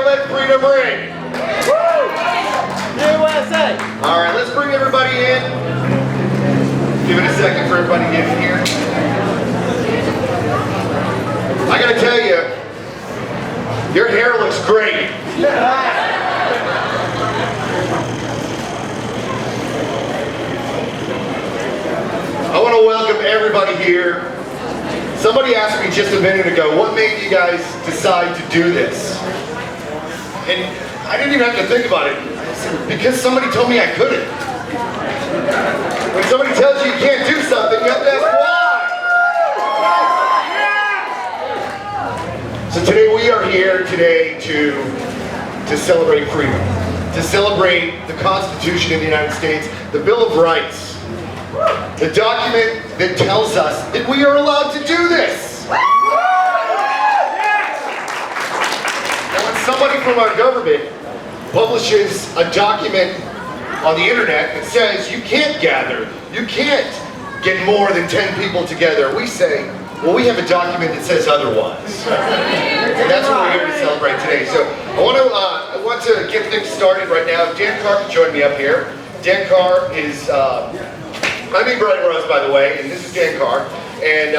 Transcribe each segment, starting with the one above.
let freedom ring. USA. All right, let's bring everybody in. Give it a second for everybody to get in here. I gotta tell you, your hair looks great. I want to welcome everybody here. Somebody asked me just a minute ago, what made you guys decide to do this? And I didn't even have to think about it. I said, because somebody told me I couldn't. When somebody tells you you can't do something, you have to ask why. So today we are here today to celebrate freedom, to celebrate the Constitution of the United States, the Bill of Rights, the document that tells us that we are allowed to do this. Now when somebody from our government publishes a document on the internet that says you can't gather, you can't get more than 10 people together, we say, well, we have a document that says otherwise. And that's what we're here to celebrate today. So I want to get things started right now. Dan Carr can join me up here. Dan Carr is, I'm Brian Rose, by the way, and this is Dan Carr. And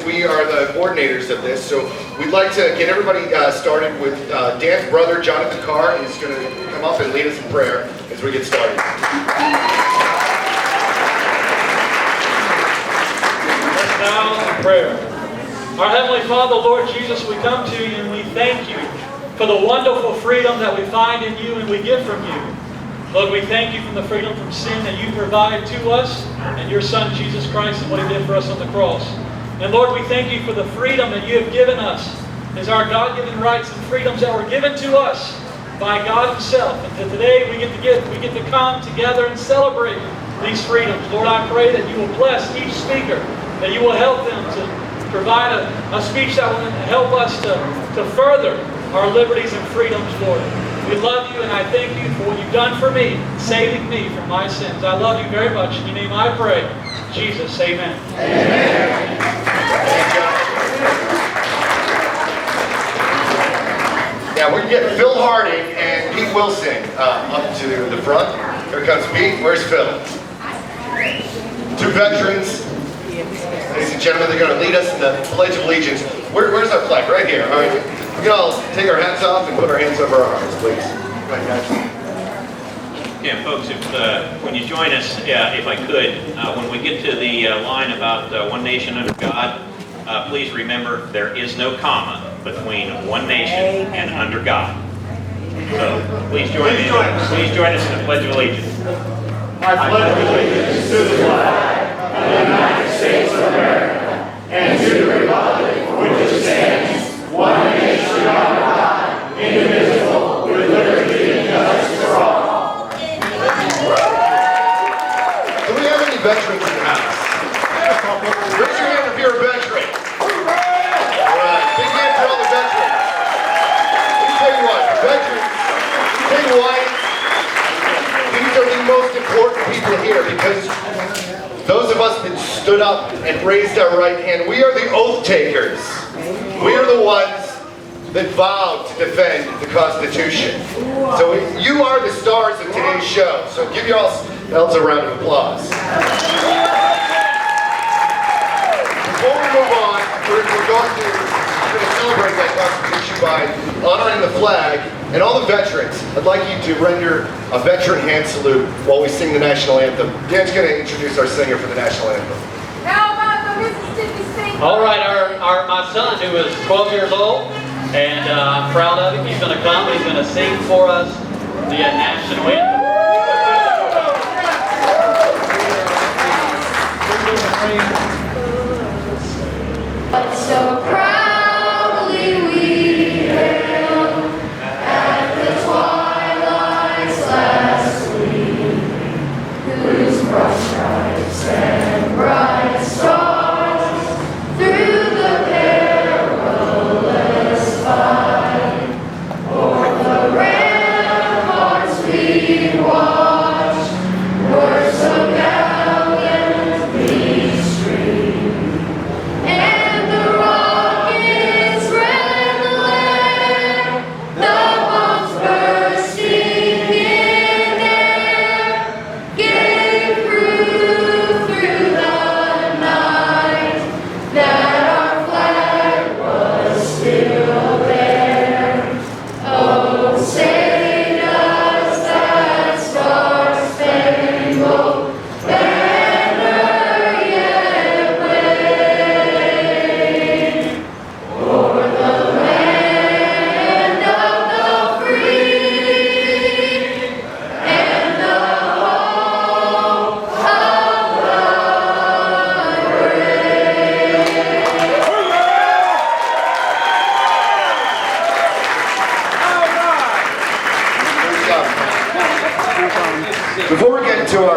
we are the coordinators of this. So we'd like to get everybody started with Dan's brother, Jonathan Carr, is going to come up and lead us in prayer as we get started. Let's bow in prayer. Our Heavenly Father, Lord Jesus, we come to you and we thank you for the wonderful freedom that we find in you and we get from you. Lord, we thank you for the freedom from sin that you provide to us and your Son, Jesus Christ, and what he did for us on the cross. And Lord, we thank you for the freedom that you have given us as our God-given rights and freedoms that were given to us by God himself. And that today we get to come together and celebrate these freedoms. Lord, I pray that you will bless each speaker, that you will help them to provide a speech that will help us to further our liberties and freedoms, Lord. We love you and I thank you for what you've done for me, saving me from my sins. I love you very much. In your name I pray. Jesus, amen. Amen. Now we're going to get Phil Harding and Pete Wilson up to the front. Here comes Pete. Where's Phil? Two veterans. Ladies and gentlemen, they're going to lead us in the Pledge of Allegiance. Where's our flag? Right here. All right. We can all take our hats off and put our hands over our hearts, please. Right, guys. Yeah, folks, when you join us, if I could, when we get to the line about one nation under God, please remember there is no comma between one nation and under God. So please join us. Please join us in the Pledge of Allegiance. I pledge allegiance to the flag of the United States of America and to the republic for which it stands, one nation under God, indivisible, with liberty and justice for all. Do we have any veterans in the house? Raise your hand if you're a veteran. All right, big hand for all the veterans. Let me tell you what, veterans, these are the most important people here because those of us that stood up and raised our right hand, we are the oath takers. We are the ones that vowed to defend the Constitution. So you are the stars of today's show. So give yourselves a round of applause. Before we move on, we're going to celebrate that Constitution by honoring the flag and all the veterans. I'd like you to render a veteran hand salute while we sing the national anthem. Dan's going to introduce our singer for the national anthem. How about the Mississippi State? All right, my son, who is 12 years old, and I'm proud of him. He's going to come. He's going to sing for us the national anthem. So proudly we hailed at the twilight's last gleam, whose broad stripes and bright stars through the perilous fight o'er the ramparts we watched were so gallant.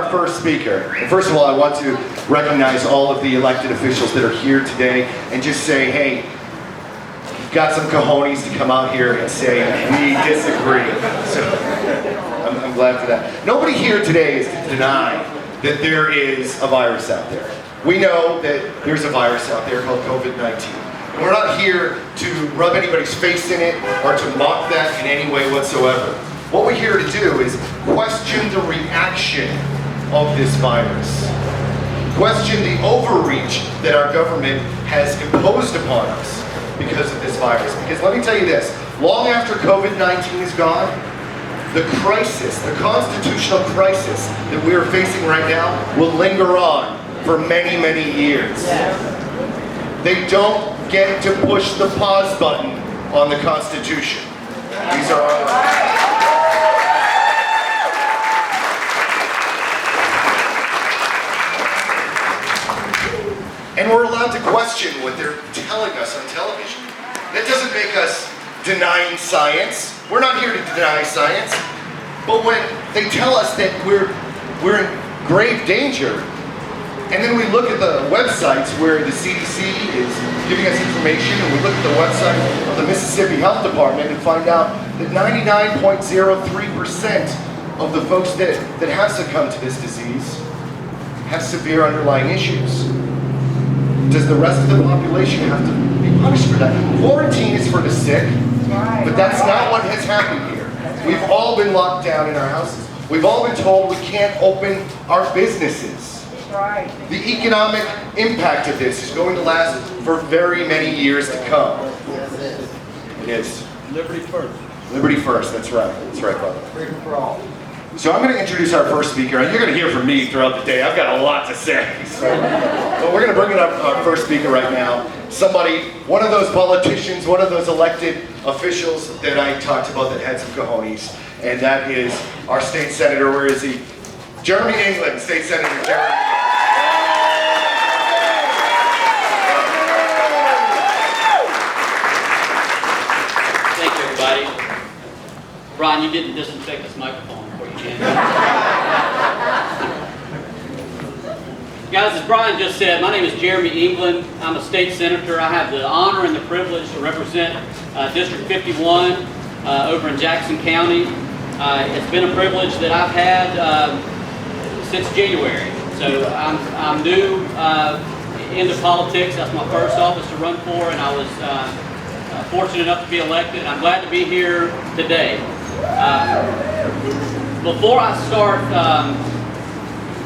our first speaker. And first of all, I want to recognize all of the elected officials that are here today and just say, hey, you've got some cojones to come out here and say, we disagree. So I'm glad for that. Nobody here today is to deny that there is a virus out there. We know that there's a virus out there called COVID-19. And we're not here to rub anybody's face in it or to mock that in any way whatsoever. What we're here to do is question the reaction of this virus. Question the overreach that our government has imposed upon us because of this virus. Because let me tell you this, long after COVID-19 is gone, the crisis, the constitutional crisis that we are facing right now will linger on for many, many years. They don't get to push the pause button on the Constitution. These are our rights. And we're allowed to question what they're telling us on television. That doesn't make us denying science. We're not here to deny science. But when they tell us that we're in grave danger, and then we look at the websites where the CDC is giving us information, and we look at the website of the Mississippi Health Department and find out that 99.03% of the folks that have succumbed to this disease have severe underlying issues. Does the rest of the population have to be punished for that? Quarantine is for the sick, but that's not what has happened here. We've all been locked down in our houses. We've all been told we can't open our businesses. The economic impact of this is going to last for very many years to come. It is. Liberty first. Liberty first, that's right. That's right, brother. Freedom for all. So I'm going to introduce our first speaker, and you're going to hear from me throughout the day. I've got a lot to say. But we're going to bring in our first speaker right now. Somebody, one of those politicians, one of those elected officials that I talked about that had some cojones, and that is our state senator. Where is he? Jeremy England, state senator Jeremy. Thank you, everybody. Ron, you didn't disinfect this microphone before you came. Guys, as Brian just said, my name is Jeremy England. I'm a state senator. I have the honor and the privilege to represent District 51 over in Jackson County. It's been a privilege that I've had since January. So I'm new into politics. That's my first office to run for, and I was fortunate enough to be elected. I'm glad to be here today. Before I start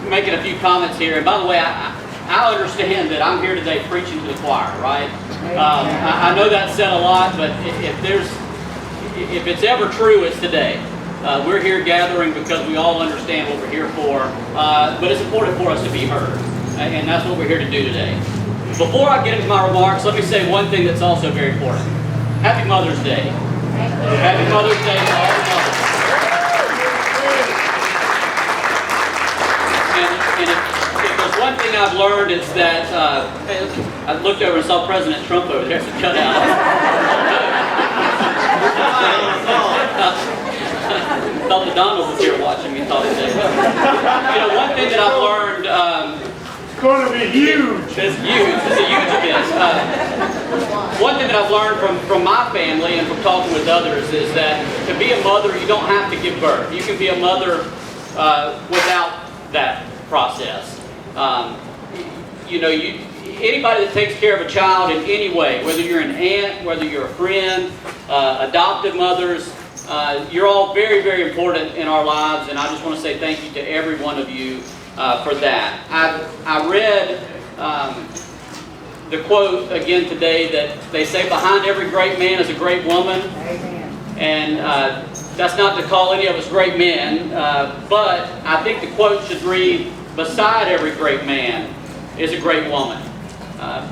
making a few comments here, and by the way, I understand that I'm here today preaching to the choir, right? I know that said a lot, but if it's ever true, it's today. We're here gathering because we all understand what we're here for, but it's important for us to be heard, and that's what we're here to do today. Before I get into my remarks, let me say one thing that's also very important. Happy Mother's Day. Happy Mother's Day to all the mothers. And if there's one thing I've learned, it's that I looked over and saw President Trump over there, so cut out. Thought the Donald was here watching me talk today. One thing that I've learned. It's going to be huge. It's huge. It's a huge event. One thing that I've learned from my family and from talking with others is that to be a mother, you don't have to give birth. You can be a mother without that process. Anybody that takes care of a child in any way, whether you're an aunt, whether you're a friend, adoptive mothers, you're all very, very important in our lives, and I just want to say thank you to every one of you for that. I read the quote again today that they say behind every great man is a great woman. Amen. And that's not to call any of us great men, but I think the quote should read, beside every great man is a great woman.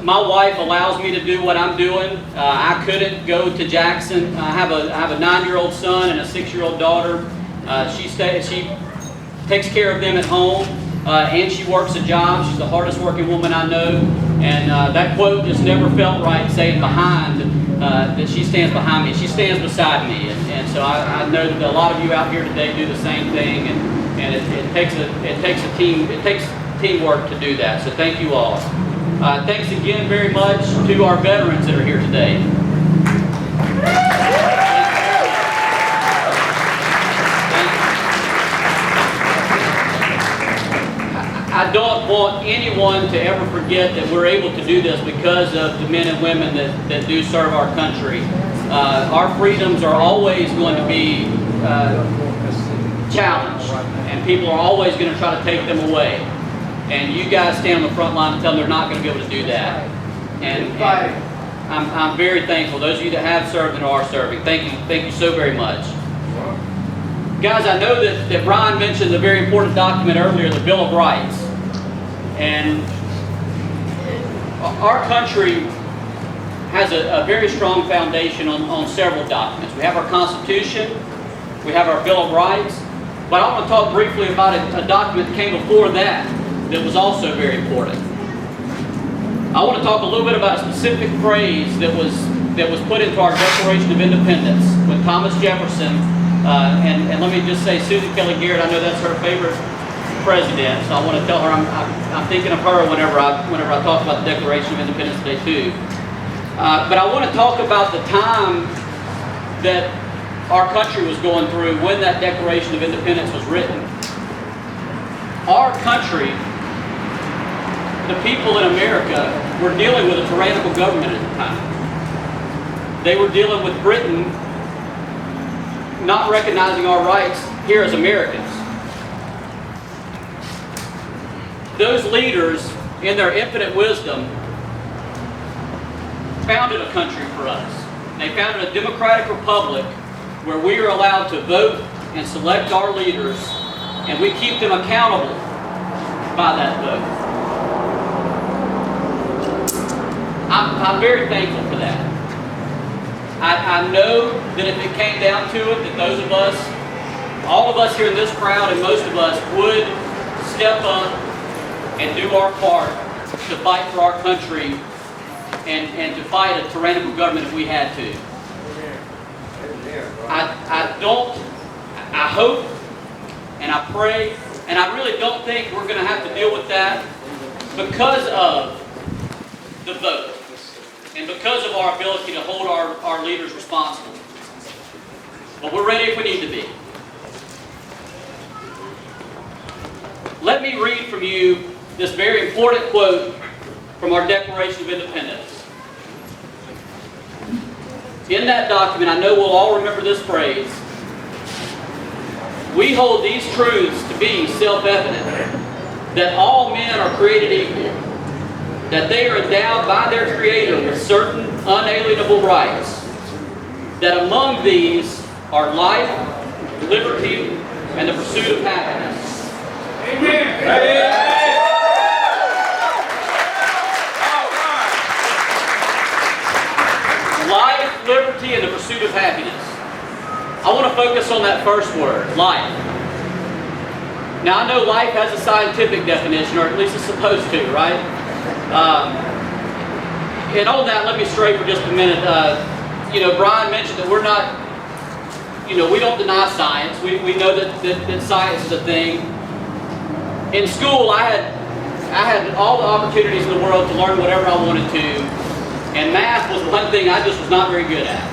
My wife allows me to do what I'm doing. I couldn't go to Jackson. I have a 9-year-old son and a 6-year-old daughter. She takes care of them at home, and she works a job. She's the hardest working woman I know. And that quote just never felt right, saying behind, that she stands behind me. She stands beside me. And so I know that a lot of you out here today do the same thing. And it takes teamwork to do that. So thank you all. Thanks again very much to our veterans that are here today. I don't want anyone to ever forget that we're able to do this because of the men and women that do serve our country. Our freedoms are always going to be challenged, and people are always going to try to take them away. And you guys stand on the front line and tell them they're not going to be able to do that. And I'm very thankful. Those of you that have served and are serving, thank you so very much. Guys, I know that Brian mentioned a very important document earlier, the Bill of Rights. And our country has a very strong foundation on several documents. We have our Constitution, we have our Bill of Rights, but I want to talk briefly about a document that came before that was also very important. I want to talk a little bit about a specific phrase that was put into our Declaration of Independence when Thomas Jefferson, and let me just say, Susan Kelly Garrett, I know that's her favorite president, so I want to tell her I'm thinking of her whenever I talk about the Declaration of Independence Day too. But I want to talk about the time that our country was going through when that Declaration of Independence was written. Our country, the people in America, were dealing with a tyrannical government at the time. They were dealing with Britain not recognizing our rights here as Americans. Those leaders, in their infinite wisdom, founded a country for us. They founded a democratic republic where we are allowed to vote and select our leaders, and we keep them accountable by that vote. I'm very thankful for that. I know that if it came down to it, that those of us, all of us here in this crowd and most of us would step up and do our part to fight for our country and to fight a tyrannical government if we had to. I hope and I pray, and I really don't think we're going to have to deal with that because of the vote and because of our ability to hold our leaders responsible. But we're ready if we need to be. Let me read from you this very important quote from our Declaration of Independence. In that document, I know we'll all remember this phrase. We hold these truths to be self-evident, that all men are created equal, that they are endowed by their Creator with certain unalienable rights, that among these are life, liberty, and the pursuit of happiness. Amen. Amen. Life, liberty, and the pursuit of happiness. I want to focus on that first word, life. Now I know life has a scientific definition, or at least it's supposed to, right? And on that, let me stray for just a minute. Brian mentioned that we're not, we don't deny science. We know that science is a thing. In school, I had all the opportunities in the world to learn whatever I wanted to. And math was one thing I just was not very good at.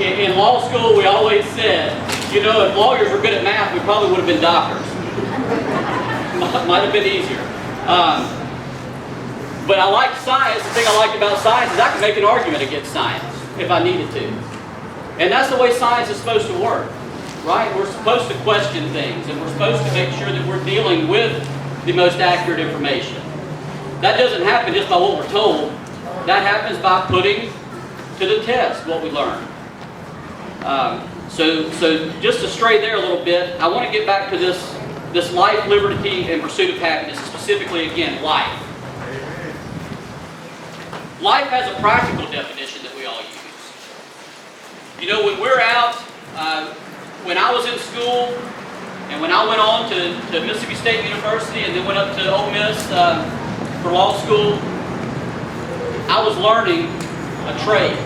In law school, we always said, if lawyers were good at math, we probably would have been doctors. Might have been easier. But I liked science. The thing I liked about science is I could make an argument against science if I needed to. And that's the way science is supposed to work, right? We're supposed to question things, and we're supposed to make sure that we're dealing with the most accurate information. That doesn't happen just by what we're told. That happens by putting to the test what we learn. So just to stray there a little bit, I want to get back to this life, liberty, and pursuit of happiness, specifically, again, life. Life has a practical definition that we all use. When we're out, when I was in school, and when I went on to Mississippi State University and then went up to Ole Miss for law school, I was learning a trade.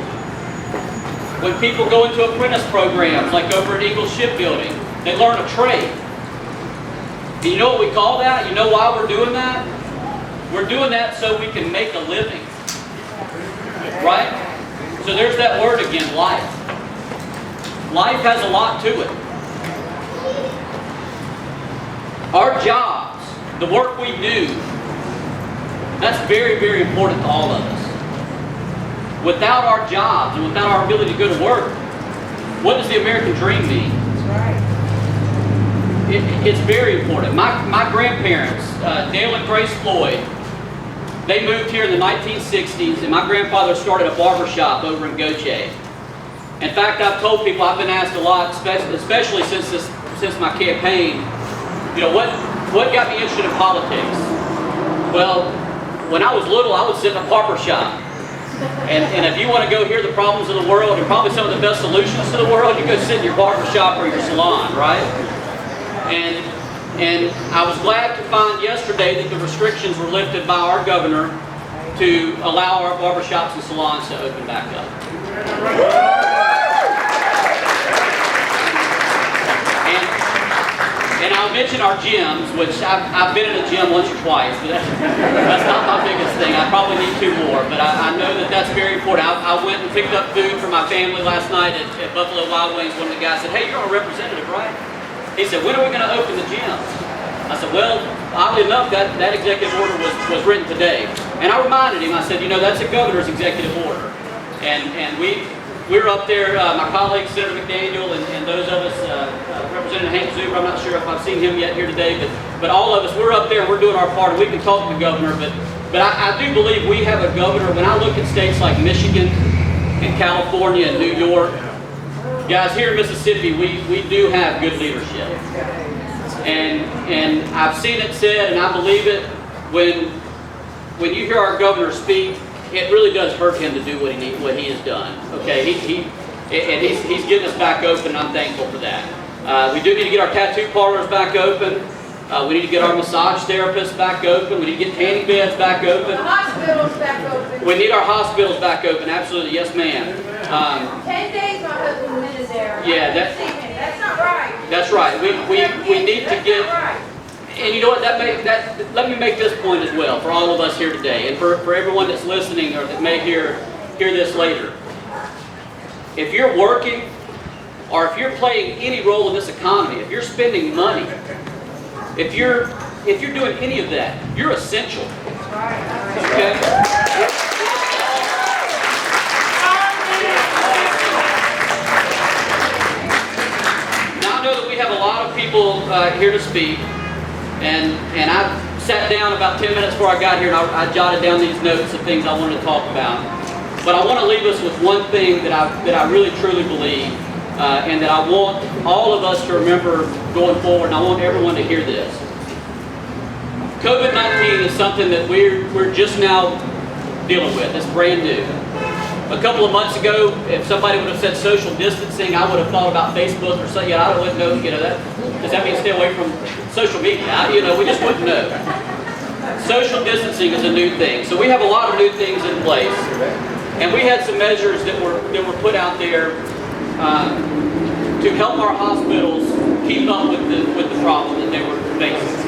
When people go into apprentice programs, like over at Eagle Shipbuilding, they learn a trade. And you know what we call that? You know why we're doing that? We're doing that so we can make a living. Right? So there's that word again, life. Life has a lot to it. Our jobs, the work we do, that's very, very important to all of us. Without our jobs and without our ability to go to work, what does the American dream mean? It's very important. My grandparents, Dale and Grace Floyd, they moved here in the 1960s, and my grandfather started a barber shop over in Goche. In fact, I've told people, I've been asked a lot, especially since my campaign, you know, what got me interested in politics? Well, when I was little, I would sit in a barber shop. And if you want to go hear the problems of the world and probably some of the best solutions to the world, you go sit in your barber shop or your salon, right? And I was glad to find yesterday that the restrictions were lifted by our governor to allow our barbershops and salons to open back up. And I'll mention our gyms, which I've been in a gym once or twice, but that's not my biggest thing. I probably need 2 more, but I know that that's very important. I went and picked up food for my family last night at Buffalo Wild Wings. One of the guys said, "Hey, you're a representative, right?" He said, "When are we going to open the gyms?" I said, "Well, oddly enough, that executive order was written today." And I reminded him, I said, "You know, that's a governor's executive order." And we're up there, my colleague, Senator McDaniel, and those of us, Representative Hank Zuber, I'm not sure if I've seen him yet here today, but all of us, we're up there and we're doing our part, and we can talk to the governor, but I do believe we have a governor. When I look at states like Michigan and California and New York, guys, here in Mississippi, we do have good leadership. And I've seen it said, and I believe it, when you hear our governor speak, it really does hurt him to do what he has done. Okay, he's getting us back open, and I'm thankful for that. We do need to get our tattoo parlors back open. We need to get our massage therapists back open. We need to get tanning beds back open. The hospital's back open. We need our hospitals back open. Absolutely, yes, ma'am. 10 days my husband went in there. Yeah, that's not right. That's right. We need to get. And you know what? Let me make this point as well for all of us here today, and for everyone that's listening or that may hear this later. If you're working, or if you're playing any role in this economy, if you're spending money, if you're doing any of that, you're essential. Okay? Now I know that we have a lot of people here to speak. And I sat down about 10 minutes before I got here, and I jotted down these notes of things I wanted to talk about. But I want to leave us with one thing that I really truly believe, and that I want all of us to remember going forward, and I want everyone to hear this. COVID-19 is something that we're just now dealing with. It's brand new. A couple of months ago, if somebody would have said social distancing, I would have thought about Facebook or something. I wouldn't know. You know, does that mean stay away from social media? We just wouldn't know. Social distancing is a new thing. So we have a lot of new things in place, and we had some measures that were put out there to help our hospitals keep up with the problem that they were facing.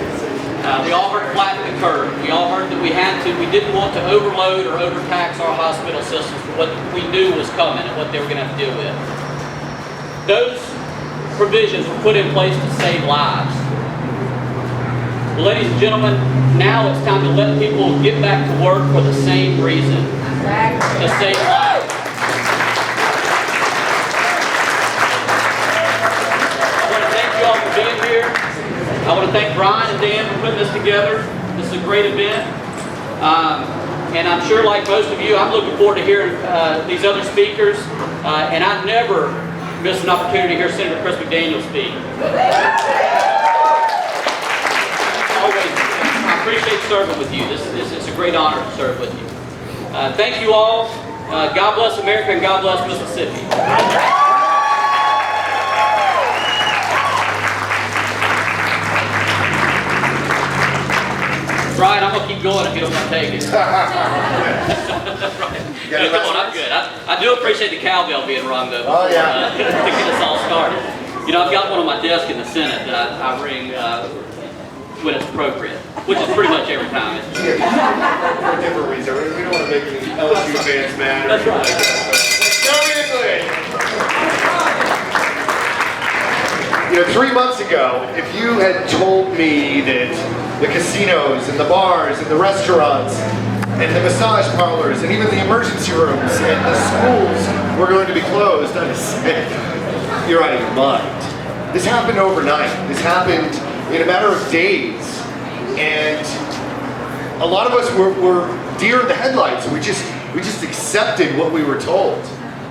We all heard flatten the curve. We all heard that we didn't want to overload or overtax our hospital systems for what we knew was coming and what they were going to have to deal with. Those provisions were put in place to save lives. Well, ladies and gentlemen, now it's time to let people get back to work for the same reason, to save lives. I want to thank you all for being here. I want to thank Brian and Dan for putting this together. This is a great event. And I'm sure, like most of you, I'm looking forward to hearing these other speakers. And I never miss an opportunity to hear Senator Chris McDaniel speak. Always. I appreciate serving with you. It's a great honor to serve with you. Thank you all. God bless America and God bless Mississippi. Brian, I'm going to keep going if you don't want to take it. Right. No, come on, I'm good. I do appreciate the cowbell being rung, though, before, to get us all started. You know, I've got one on my desk in the Senate that I ring when it's appropriate, which is pretty much every time. For a different reason. We don't want to make any LSU fans mad. That's right. Go English! 3 months ago, if you had told me that the casinos and the bars and the restaurants and the massage parlors and even the emergency rooms and the schools were going to be closed, I'd have said, you're out of your mind. This happened overnight. This happened in a matter of days. And a lot of us were deer in the headlights. We just accepted what we were told.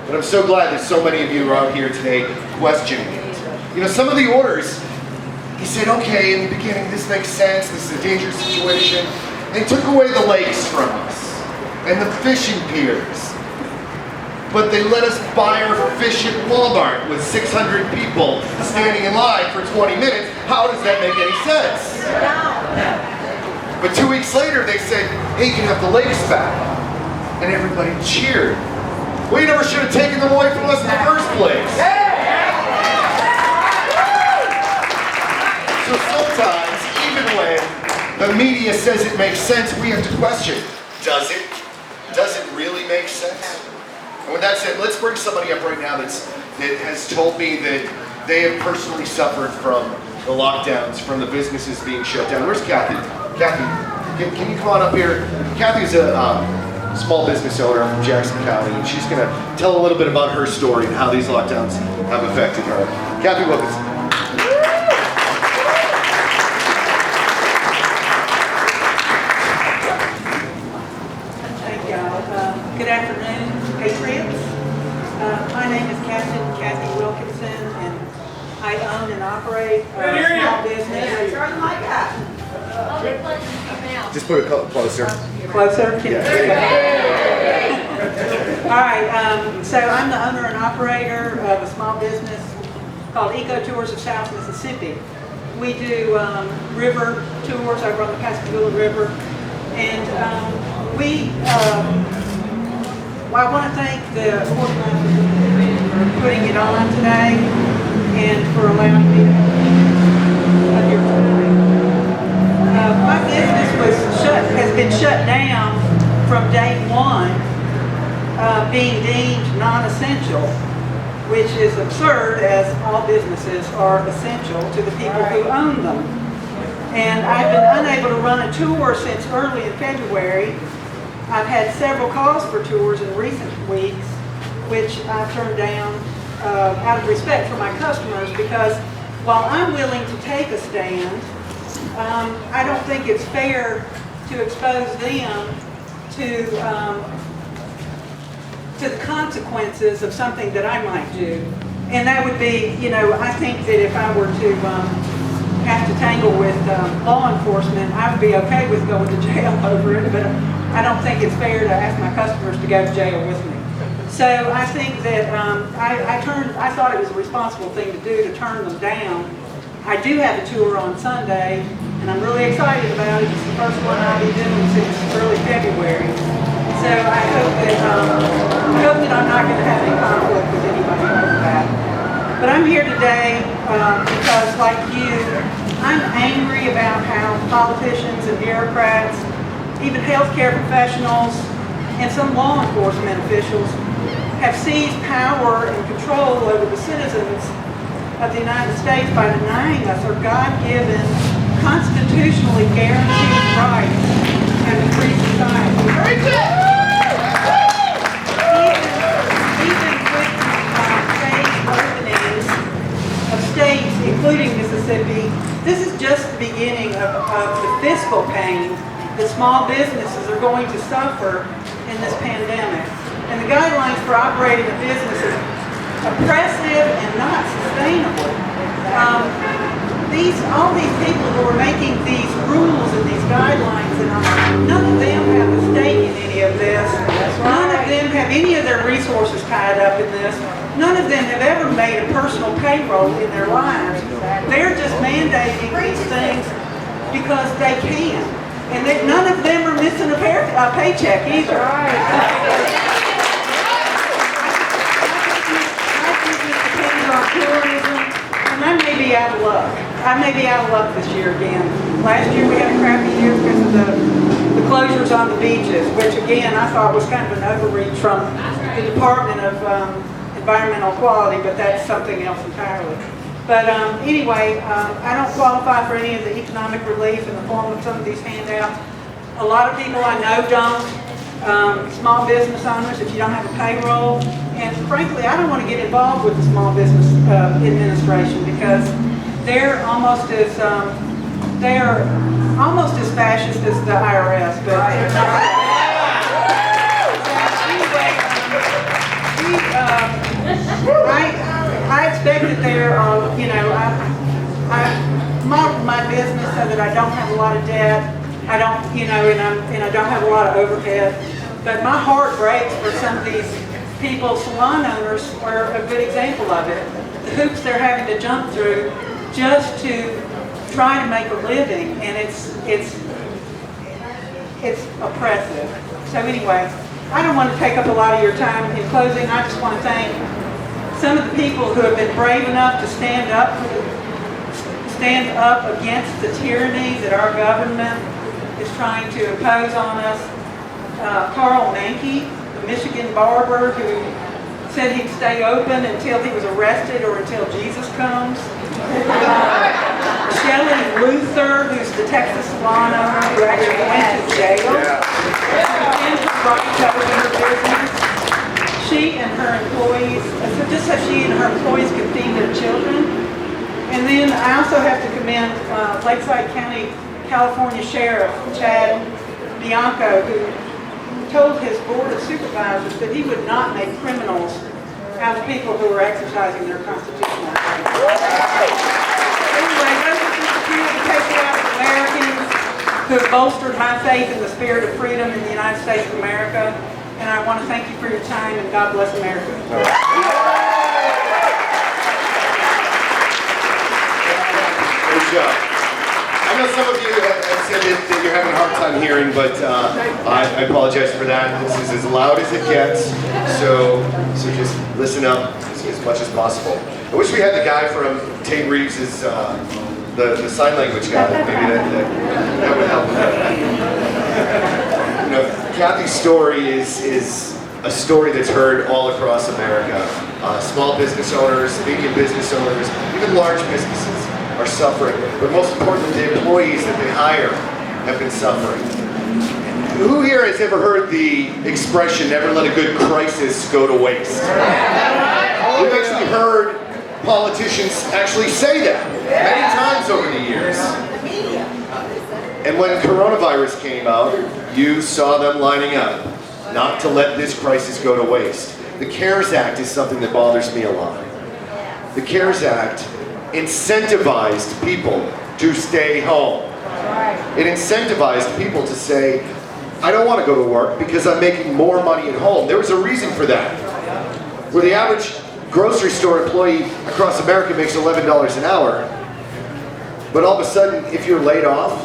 But I'm so glad that so many of you are out here today questioning it. Some of the orders, he said, okay, in the beginning, this makes sense. This is a dangerous situation. They took away the lakes from us and the fishing piers. But they let us buy our fish at Walmart with 600 people standing in line for 20 minutes. How does that make any sense? But 2 weeks later, they said, hey, you can have the lakes back. And everybody cheered. We never should have taken them away from us in the first place. So sometimes, even when the media says it makes sense, we have to question, does it? Does it really make sense? And with that said, let's bring somebody up right now that has told me that they have personally suffered from the lockdowns, from the businesses being shut down. Where's Kathy? Kathy, can you come on up here? Kathy's a small business owner from Jackson County, and she's going to tell a little bit about her story and how these lockdowns have affected her. Kathy Wilkenson. Thank y'all. Good afternoon, Patriots. My name is Kathy Wilkenson, and I own and operate a small business. Turn like that. Just put it closer. Closer? Yeah. All right, so I'm the owner and operator of a small business called Eco Tours of South Mississippi. We do river tours over on the Pascagoula River, and I want to thank the organizers for putting it on today and for allowing me to have your time. My business has been shut down from day one, being deemed non-essential, which is absurd, as all businesses are essential to the people who own them. And I've been unable to run a tour since early in February. I've had several calls for tours in recent weeks, which I've turned down out of respect for my customers, because while I'm willing to take a stand, I don't think it's fair to expose them to the consequences of something that I might do. And that would be, I think that if I were to have to tangle with law enforcement, I would be okay with going to jail over it, but I don't think it's fair to ask my customers to go to jail with me. So I think that I thought it was a responsible thing to do to turn them down. I do have a tour on Sunday, and I'm really excited about it. It's the first one I'll be doing since early February. So I hope that I'm not going to have any conflict with anybody over that. But I'm here today because, like you, I'm angry about how politicians and bureaucrats, even healthcare professionals, and some law enforcement officials have seized power and control over the citizens of the United States by denying us our God-given, constitutionally guaranteed rights as a free society. Even with phased openings of states, including Mississippi, this is just the beginning of the fiscal pain that small businesses are going to suffer in this pandemic. And the guidelines for operating a business is oppressive and not sustainable. All these people who are making these rules and these guidelines, and none of them have a stake in any of this. None of them have any of their resources tied up in this. None of them have ever made a personal payroll in their lives. They're just mandating these things because they can. And none of them are missing a paycheck either. My business depends on tourism, and I may be out of luck. I may be out of luck this year again. Last year we had a crappy year because of the closures on the beaches, which again I thought was kind of an overreach from the Department of Environmental Quality, but that's something else entirely. But anyway, I don't qualify for any of the economic relief in the form of some of these handouts. A lot of people I know don't. Small business owners, if you don't have a payroll. And frankly, I don't want to get involved with the Small Business Administration because they're almost as fascist as the IRS. But anyway, I expect that they're, I modeled my business so that I don't have a lot of debt. I don't, and I don't have a lot of overhead. But my heart breaks for some of these people. Salon owners are a good example of it. The hoops they're having to jump through just to try to make a living, and it's oppressive. So anyway, I don't want to take up a lot of your time. In closing, I just want to thank some of the people who have been brave enough to stand up against the tyranny that our government is trying to impose on us. Carl Mankey, the Michigan barber, who said he'd stay open until he was arrested or until Jesus comes. Shelley Luther, who's the Texas salon owner who actually went to jail. Her business. She and her employees, just so she and her employees could feed their children. And then I also have to commend Lakeside County, California Sheriff Chad Bianco, who told his board of supervisors that he would not make criminals out of people who are exercising their constitutional rights. Anyway, those are just a few of the patriotic Americans who have bolstered my faith in the spirit of freedom in the United States of America. And I want to thank you for your time, and God bless America. Good job. I know some of you have said that you're having a hard time hearing, but I apologize for that. This is as loud as it gets, so just listen up as much as possible. I wish we had the guy from Tate Reeves' the sign language guy. Maybe that would help. Kathy's story is a story that's heard all across America. Small business owners, medium business owners, even large businesses are suffering. But most importantly, the employees that they hire have been suffering. Who here has ever heard the expression, never let a good crisis go to waste? We've actually heard politicians actually say that many times over the years. And when coronavirus came out, you saw them lining up not to let this crisis go to waste. The CARES Act is something that bothers me a lot. The CARES Act incentivized people to stay home. It incentivized people to say, I don't want to go to work because I'm making more money at home. There was a reason for that. Where the average grocery store employee across America makes $11 an hour, but all of a sudden, if you're laid off,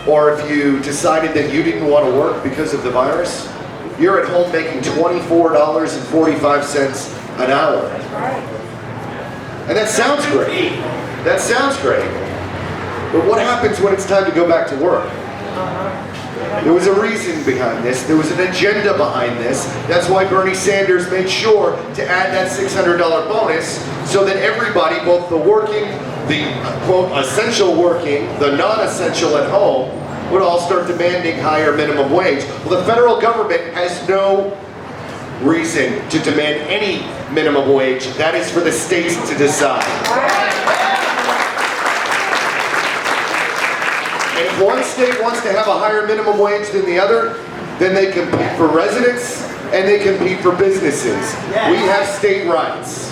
or if you decided that you didn't want to work because of the virus, you're at home making $24.45 an hour. And that sounds great. That sounds great. But what happens when it's time to go back to work? There was a reason behind this. There was an agenda behind this. That's why Bernie Sanders made sure to add that $600 bonus so that everybody, both the working, the quote essential working, the non-essential at home, would all start demanding higher minimum wage. Well, the federal government has no reason to demand any minimum wage. That is for the states to decide. And if one state wants to have a higher minimum wage than the other, then they compete for residents and they compete for businesses. We have state rights.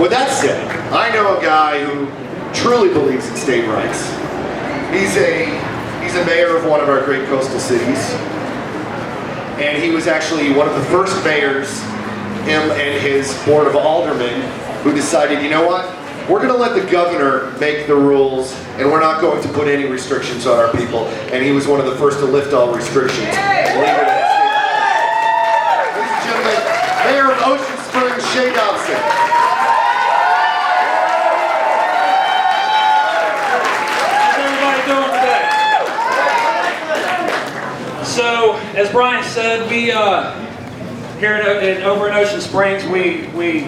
With that said, I know a guy who truly believes in state rights. He's a mayor of one of our great coastal cities. And he was actually one of the first mayors, him and his board of aldermen, who decided, you know what? We're going to let the governor make the rules, and we're not going to put any restrictions on our people. And he was one of the first to lift all restrictions. Ladies and gentlemen, Mayor of Ocean Springs, Shea Dobson. as Brian said, we here over in Ocean Springs, we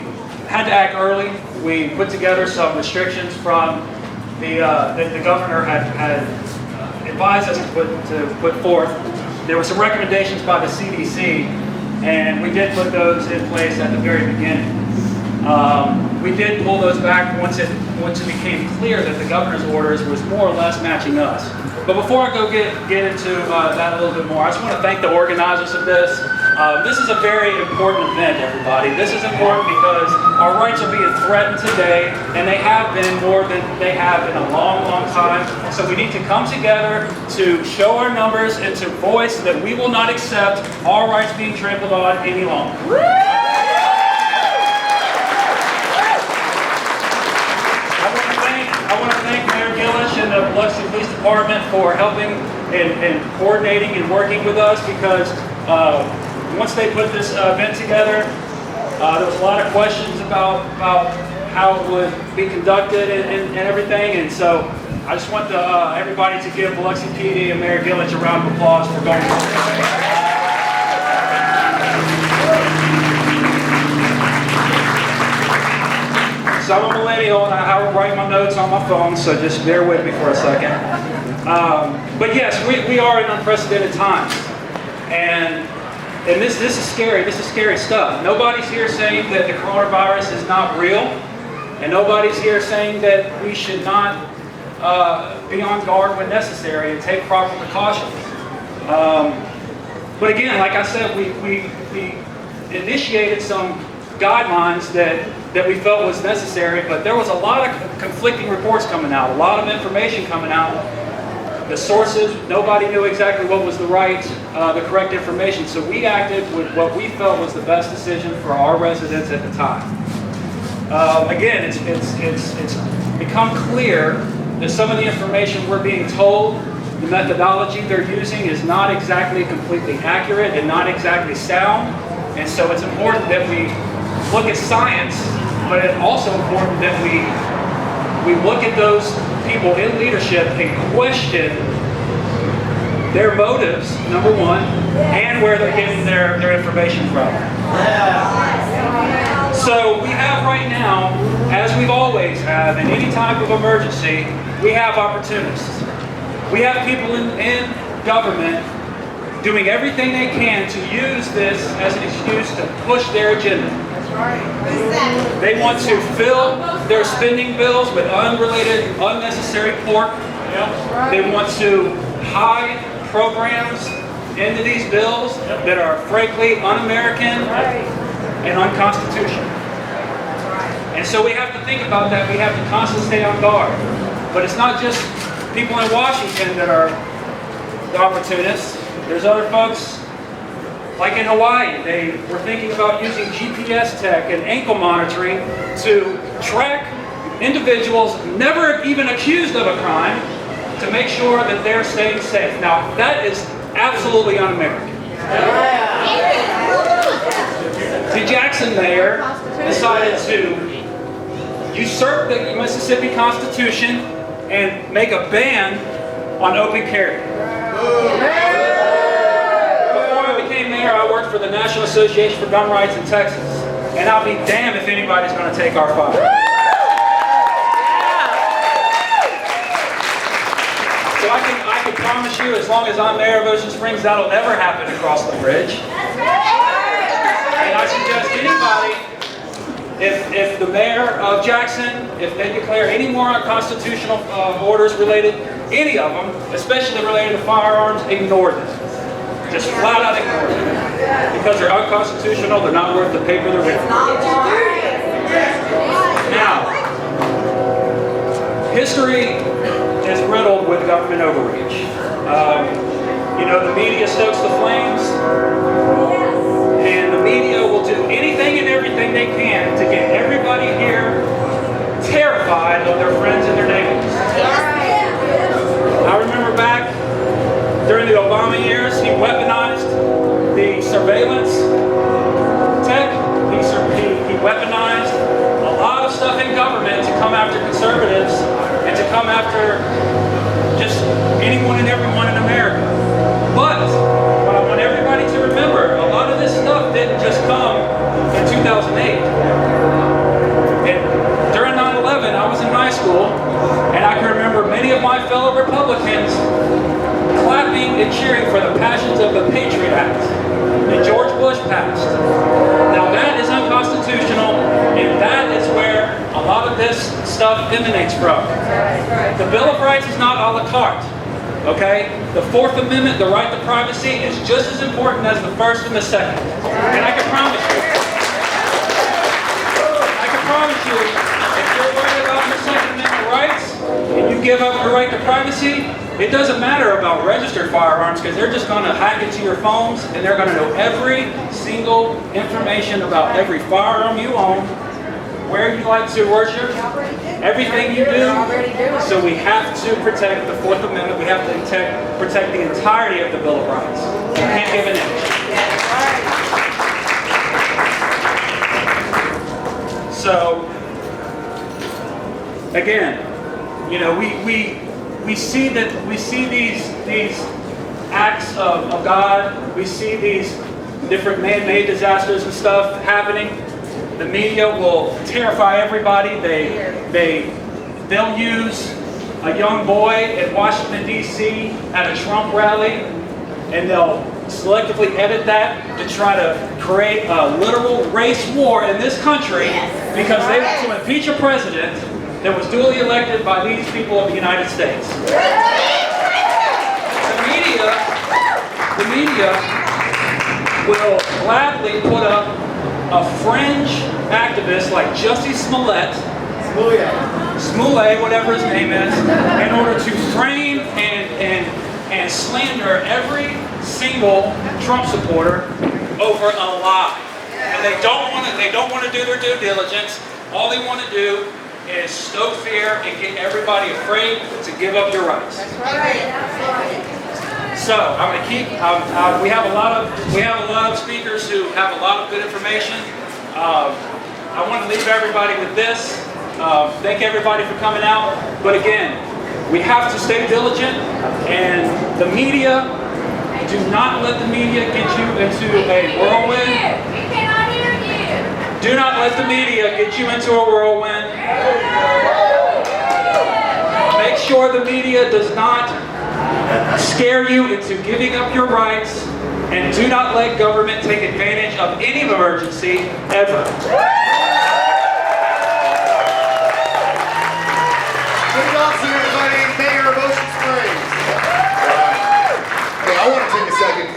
had to act early. We put together some restrictions from that the governor had advised us to put forth. There were some recommendations by the CDC, and we did put those in place at the very beginning. We did pull those back once it became clear that the governor's orders was more or less matching us. But before I go get into that a little bit more, I just want to thank the organizers of this. This is a very important event, everybody. This is important because our rights are being threatened today, and they have been more than they have in a long, long time. So we need to come together to show our numbers and to voice that we will not accept our rights being trampled on any longer. I want to thank Mayor Gillish and the Biloxi Police Department for helping and coordinating and working with us, because once they put this event together, there was a lot of questions about how it would be conducted and everything, and so I just want everybody to give Biloxi PD and Mayor Gillish a round of applause for going on. So I'm a millennial and I write my notes on my phone, so just bear with me for a second. But yes, we are in unprecedented times. And this is scary. This is scary stuff. Nobody's here saying that the coronavirus is not real. And nobody's here saying that we should not be on guard when necessary and take proper precautions. But again, like I said, we initiated some guidelines that we felt was necessary, but there was a lot of conflicting reports coming out, a lot of information coming out. The sources, nobody knew exactly what was the correct information, so we acted with what we felt was the best decision for our residents at the time. Again, it's become clear that some of the information we're being told, the methodology they're using is not exactly completely accurate and not exactly sound, and so it's important that we look at science, but it's also important that we look at those people in leadership and question their motives, number one, and where they're getting their information from. So we have right now, as we've always have in any type of emergency, we have opportunists. We have people in government doing everything they can to use this as an excuse to push their agenda. They want to fill their spending bills with unrelated, unnecessary pork. They want to hide programs into these bills that are frankly un-American and unconstitutional. And so we have to think about that. We have to constantly stay on guard. But it's not just people in Washington that are the opportunists. There's other folks. Like in Hawaii, they were thinking about using GPS tech and ankle monitoring to track individuals never even accused of a crime to make sure that they're staying safe. Now, that is absolutely un-American. The Jackson mayor decided to usurp the Mississippi Constitution and make a ban on open carry. I worked for the National Association for Gun Rights in Texas, and I'll be damned if anybody's going to take our fight. So I can promise you, as long as I'm mayor of Ocean Springs, that'll never happen across the bridge. And I suggest anybody, if the mayor of Jackson, if they declare any more unconstitutional orders related, any of them, especially related to firearms, ignore them. Just flat out ignore them. Because they're unconstitutional, they're not worth the paper they're written. Now, history is riddled with government overreach. The media stokes the flames, and the media will do anything and everything they can to get everybody here terrified of their friends and their neighbors. I remember back during the Obama years, he weaponized the surveillance tech. He weaponized a lot of stuff in government to come after conservatives and to come after just anyone and everyone in America. But what I want everybody stuff emanates from. The Bill of Rights is not a la carte. Okay? The Fourth Amendment, the right to privacy, is just as important as the First and the Second. And I can promise you, if you're worried about your Second Amendment rights, and you give up your right to privacy, it doesn't matter about registered firearms, because they're just going to hack into your phones, and they're going to know every single information about every firearm you own, where you like to worship, everything you do. So we have to protect the Fourth Amendment. We have to protect the entirety of the Bill of Rights. You can't give an inch. So, again, you know, we see these acts of God. We see these different man-made disasters and stuff happening. The media will terrify everybody. They'll use a young boy in Washington, D.C. at a Trump rally, and they'll selectively edit that to try to create a literal race war in this country because they want to impeach a president that was duly elected by these people of the United States. The media will gladly put up a fringe activist like Jussie Smollett, whatever his name is, in order to frame and slander every single Trump supporter over a lie. And they don't want to do their due diligence. All they want to do is stoke fear and get everybody afraid to give up your rights. That's right. So I'm going to keep. We have a lot of speakers who have a lot of good information. I want to leave everybody with this. Thank everybody for coming out. But again, we have to stay diligent. And the media, do not let the media get you into a whirlwind. We cannot hear you. Do not let the media get you into a whirlwind. Make sure the media does not scare you into giving up your rights, and do not let government take advantage of any emergency ever. Shea Dobson, everybody, Mayor of Ocean Springs. Hey, I want to take a second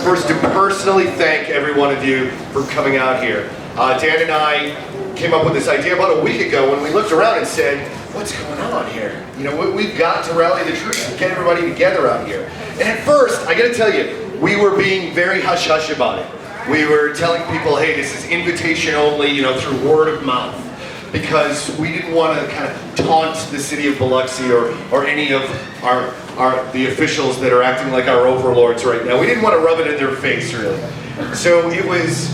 first to personally thank every one of you for coming out here. Dan and I came up with this idea about a week ago when we looked around and said, what's going on here? You know, we've got to rally the troops and get everybody together out here. And at first, I got to tell you, we were being very hush-hush about it. We were telling people, hey, this is invitation only, you know, through word of mouth. Because we didn't want to kind of taunt the city of Biloxi or any of the officials that are acting like our overlords right now. We didn't want to rub it in their face, really. So it was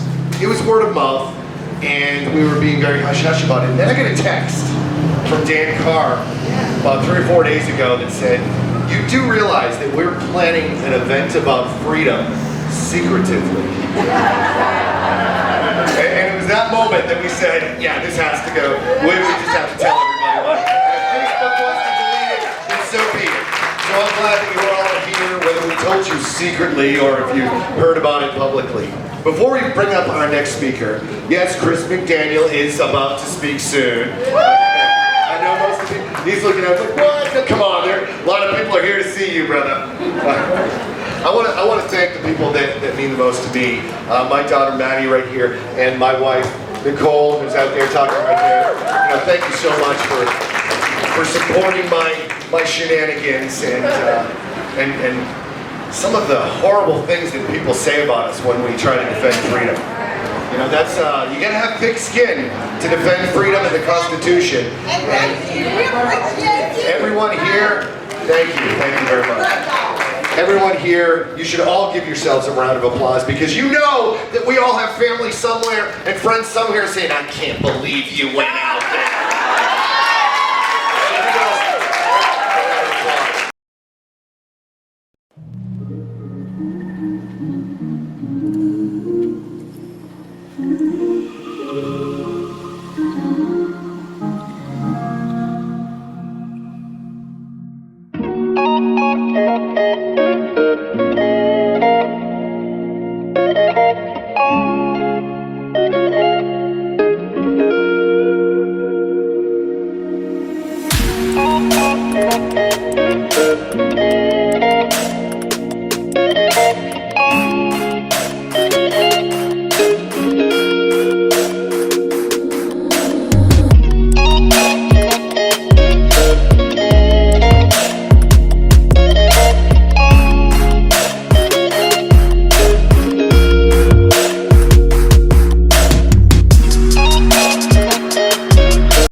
word of mouth, and we were being very hush-hush about it. And then I got a text from Dan Carr about 3 or 4 days ago that said, you do realize that we're planning an event about freedom secretively. And it was that moment that we said, yeah, this has to go. We just have to tell everybody about it. And if Facebook wants to delete it, then so be it. So I'm glad that you're all here, whether we told you secretly or if you heard about it publicly. Before we bring up our next speaker, yes, Chris McDaniel is about to speak soon. I know most of you, he's looking at us like, what? Come on, a lot of people are here to see you, brother. I want to thank the people that mean the most to me. My daughter Maddie right here, and my wife Nicole, who's out there talking right there. You know, thank you so much for supporting my shenanigans and some of the horrible things that people say about us when we try to defend freedom. You know, that's you gotta have thick skin to defend freedom and the Constitution. And everyone here, thank you very much. Everyone here, you should all give yourselves a round of applause because you know that we all have family somewhere and friends somewhere saying, I can't believe you went out there.